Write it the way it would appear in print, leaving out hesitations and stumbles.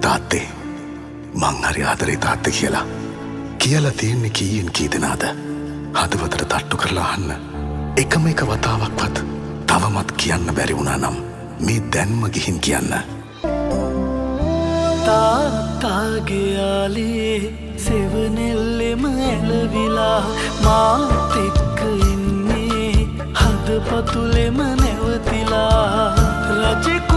තාත්තේ මං හරි ආදරේ තාත්තේ කියලා තියෙන්නේ කීයෙන් කී දෙනාද? හදවතට තට්ටු කරලා අහන්න. එකම එක වතාවක්වත් තවමත් කියන්න බැරි වුණා නම් මේ දැන්ම ගිහින් කියන්න. තාත්තාගේ යාලේ සෙවනෙල්ලෙම ඇලවිලා මාත් එක්ක ඉන්නේ හදපතුලෙම නැවතිලා රජෙකු